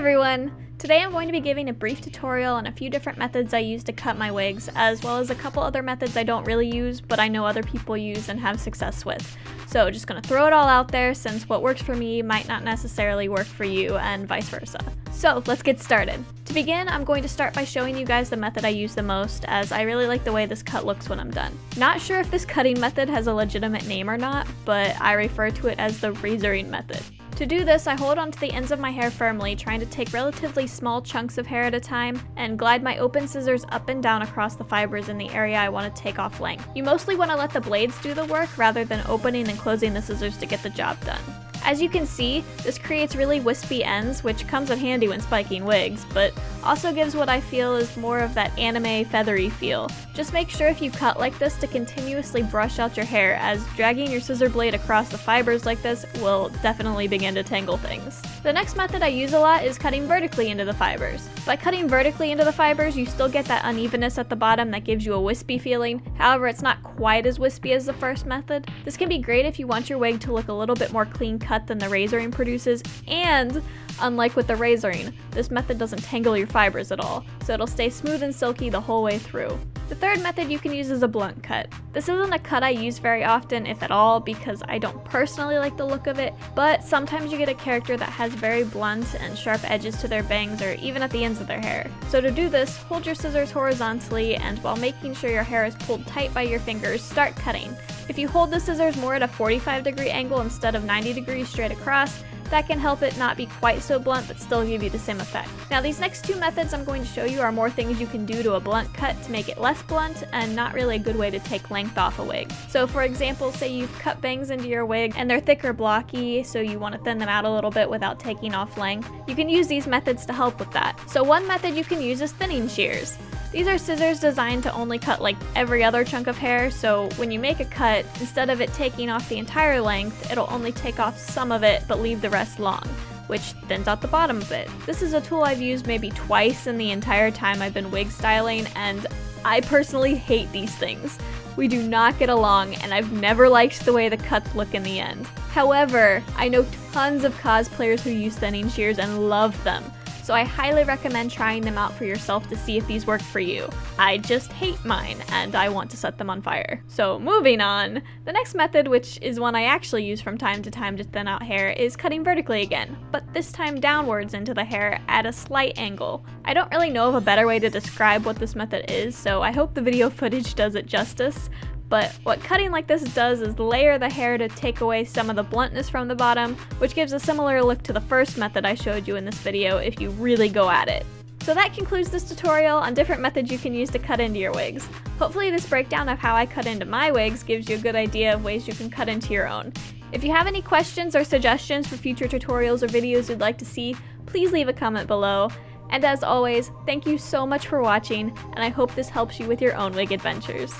everyone! Today I'm going to be giving a brief tutorial on a few different methods I use to cut my wigs, as well as a couple other methods I don't really use, but I know other people use and have success with. So just gonna throw it all out there since what works for me might not necessarily work for you and vice versa. So let's get started. To begin, I'm going to start by showing you guys the method I use the most, as I really like the way this cut looks when I'm done. Not sure if this cutting method has a legitimate name or not, but I refer to it as the razoring method. To do this, I hold onto the ends of my hair firmly, trying to take relatively small chunks of hair at a time, and glide my open scissors up and down across the fibers in the area I want to take off length. You mostly want to let the blades do the work rather than opening and closing the scissors to get the job done. As you can see, this creates really wispy ends, which comes in handy when spiking wigs, but also gives what I feel is more of that anime feathery feel. Just make sure if you cut like this to continuously brush out your hair, as dragging your scissor blade across the fibers like this will definitely begin to tangle things. The next method I use a lot is cutting vertically into the fibers. By cutting vertically into the fibers, you still get that unevenness at the bottom that gives you a wispy feeling. However, it's not quite as wispy as the first method. This can be great if you want your wig to look a little bit more clean cut than the razoring produces, and unlike with the razoring, this method doesn't tangle your fibers at all, so it'll stay smooth and silky the whole way through. The third method you can use is a blunt cut. This isn't a cut I use very often, if at all, because I don't personally like the look of it, but sometimes you get a character that has very blunt and sharp edges to their bangs or even at the ends of their hair. So to do this, hold your scissors horizontally, and while making sure your hair is pulled tight by your fingers, start cutting. If you hold the scissors more at a 45-degree angle instead of 90 degrees straight across, that can help it not be quite so blunt but still give you the same effect. Now these next two methods I'm going to show you are more things you can do to a blunt cut to make it less blunt and not really a good way to take length off a wig. So for example, say you've cut bangs into your wig and they're thick or blocky, so you want to thin them out a little bit without taking off length. You can use these methods to help with that. So one method you can use is thinning shears. These are scissors designed to only cut like every other chunk of hair, so when you make a cut, instead of it taking off the entire length, it'll only take off some of it but leave the rest long, which thins out the bottom a bit. This is a tool I've used maybe twice in the entire time I've been wig styling, and I personally hate these things. We do not get along, and I've never liked the way the cuts look in the end. However, I know tons of cosplayers who use thinning shears and love them. So I highly recommend trying them out for yourself to see if these work for you. I just hate mine, and I want to set them on fire. So moving on, the next method, which is one I actually use from time to thin out hair, is cutting vertically again, but this time downwards into the hair at a slight angle. I don't really know of a better way to describe what this method is, so I hope the video footage does it justice. But what cutting like this does is layer the hair to take away some of the bluntness from the bottom, which gives a similar look to the first method I showed you in this video if you really go at it. So that concludes this tutorial on different methods you can use to cut into your wigs. Hopefully this breakdown of how I cut into my wigs gives you a good idea of ways you can cut into your own. If you have any questions or suggestions for future tutorials or videos you'd like to see, please leave a comment below. And as always, thank you so much for watching, and I hope this helps you with your own wig adventures.